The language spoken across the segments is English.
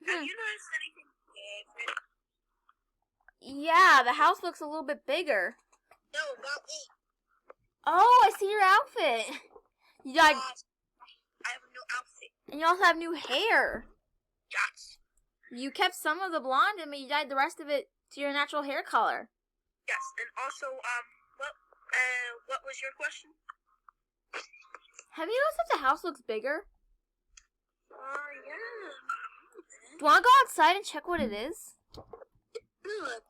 Have you noticed anything different? Yeah, the house looks a little bit bigger. No, not me. Oh, I see your outfit. You dyed, I have a new outfit. and you also have new hair. Yes. You kept some of the blonde in, but you dyed the rest of it to your natural hair color. Yes, and also, what was your question? Have you noticed that the house looks bigger? Yeah. Do you want to go outside and check what it is? Good.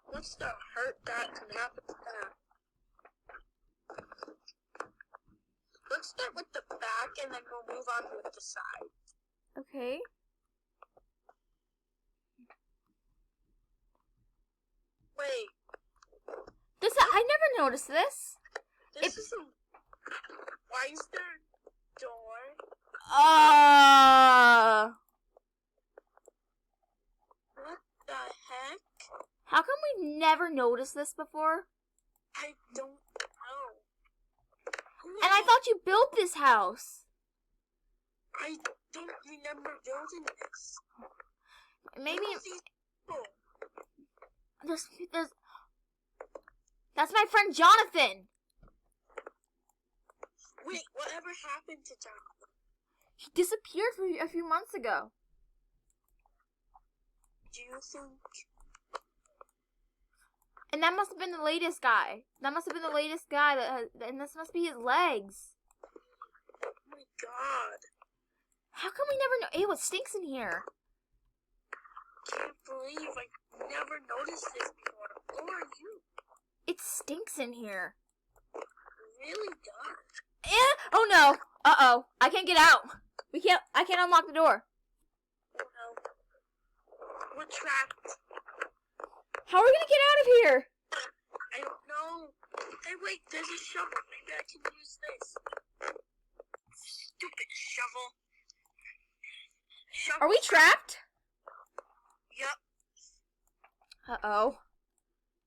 What's the hurt that can happen to that? Let's start with the back and then we'll move on with the side. Okay. Wait. I never noticed this. This is a... Why is there a door? What the heck? How come we've never noticed this before? I don't know. And I thought you built this house. I don't remember building this. Maybe Oh. there's that's my friend Jonathan. Wait, whatever happened to Jonathan? He disappeared a few months ago. Do you think? And that must have been the latest guy. That must have been the latest guy and this must be his legs. Oh my god. How come we never know? Ew, it stinks in here. Can't believe I never noticed this before. Who are you? It stinks in here. It really does. Oh no. Uh-oh. I can't get out. I can't unlock the door. Oh no. We're trapped. How are we gonna get out of here? I don't know. Hey, wait, there's a shovel. Maybe I can use this. Stupid shovel. Are we trapped? Yep. Uh-oh.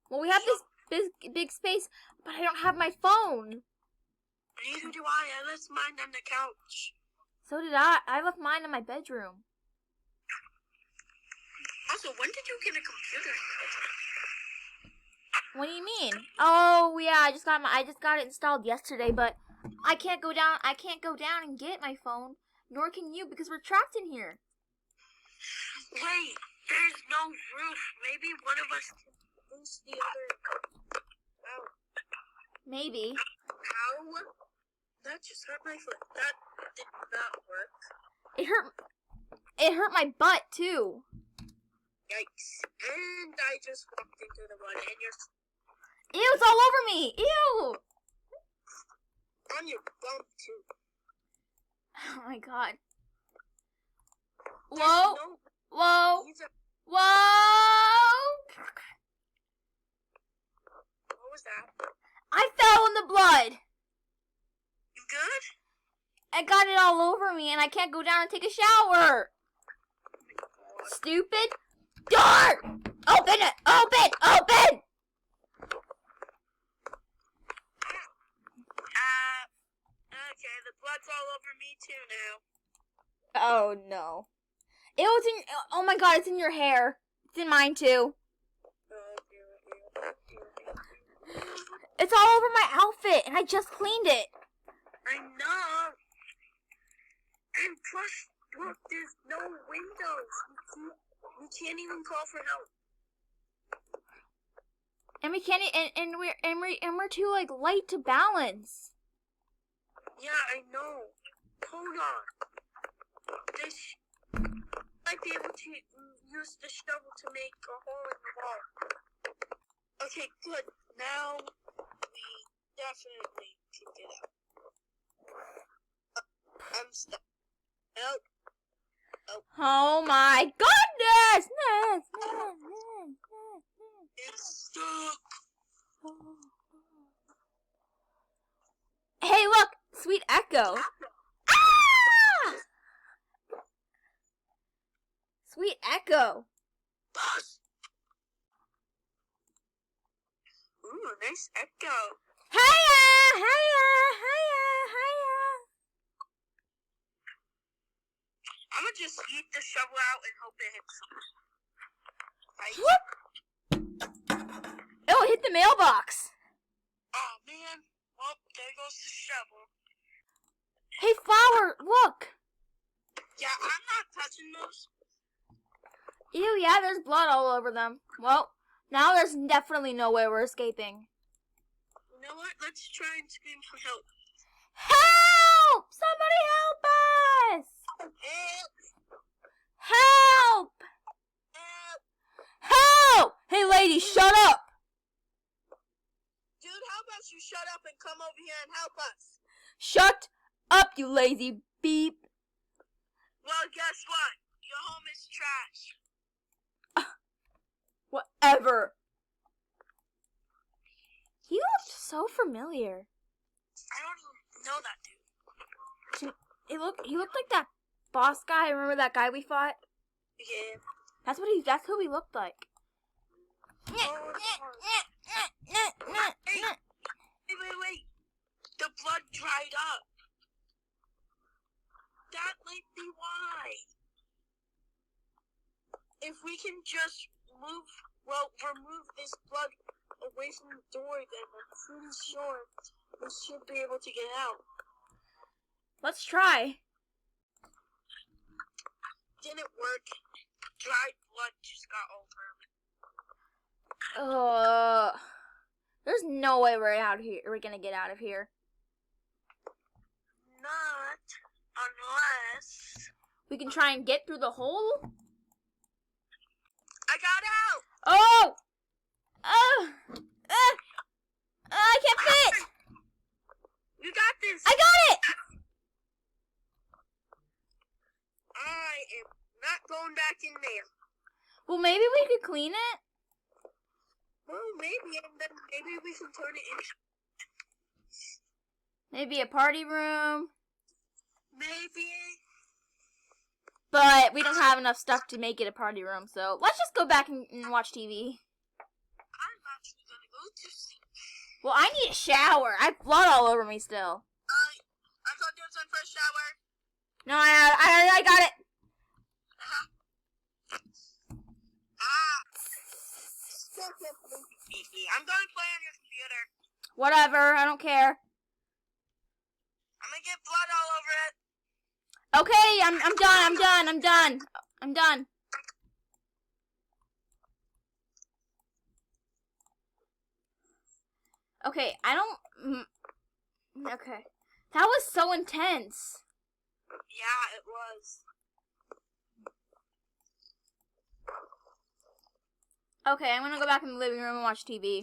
Well, we have this big space, but I don't have my phone. Neither do I. I left mine on the couch. So did I. I left mine in my bedroom. Also, when did you get a computer? What do you mean? Oh yeah, I just got it installed yesterday, but I can't go down and get my phone, nor can you because we're trapped in here. Wait, there's no roof. Maybe one of us can boost the other out. Maybe. How? That just hurt my foot. That did not work. It hurt my butt too. Yikes. And I just walked into the mud and you're... Ew, it's all over me. Ew. On your bum too. Oh my god. There's Whoa. no... Whoa. Whoa! What was that? I fell in the blood. You good? I got it all over me and I can't go down and take a shower. Stupid. Door! Open it! Open! Open! Okay, the blood's all over me too now. Oh no. Oh my god, it's in your hair. It's in mine too. It's all over my outfit and I just cleaned it. I know. And plus, look, there's no windows. We can't even call for help. And we can't we're too like light to balance. Yeah, I know. Hold on. This might be able to use the shovel to make a hole in the wall. Okay, good. Now we definitely can get out. I'm stuck. Help. Oh my goodness! It's stuck. Hey, look! Sweet Echo. Ah! Sweet Echo. Boss. Ooh, nice echo. Hiya! Hiya! Hiya! Hiya! I'm gonna just eat the shovel out and hope it hits something. Right? Whoop! Oh, it hit the mailbox. Oh, man. Well, there goes the shovel. Hey, Flower, look. Yeah, I'm not touching those. Ew, yeah, there's blood all over them. Well, now there's definitely no way we're escaping. You know what? Let's try and scream for help. Help! Somebody help us! Help! Help! Help! Help! Hey, lady, shut up! Dude, how about you shut up and come over here and help us? Shut up, you lazy beep. Well, guess what? Your home is trash. Whatever. He looked so familiar. I don't even know that dude. He looked like that boss guy. Remember that guy we fought? Yeah. That's who he looked like. Oh, wait. The blood dried up. That might be why. If we can just remove this blood away from the door, then I'm pretty sure we should be able to get out. Let's try. Didn't work. Dried blood just got over. There's no way we're out here. We're gonna get out of here. Not unless We can try and get through the hole. I got out. Oh! I can't fit. You got this. I got it. I am not going back in there. Well, maybe we could clean it. Well, maybe, and then maybe we can turn it into... Maybe a party room. Maybe. But we don't have enough stuff to make it a party room, so let's just go back and watch TV. I'm actually gonna go to sleep. Well, I need a shower. I have blood all over me still. I thought there was one for a shower. No, I got it. I'm gonna play on your computer. Whatever, I don't care. I'm gonna get blood all over it. Okay, I'm done. Okay, okay. That was so intense. Yeah, it was. Okay, I'm gonna go back in the living room and watch TV.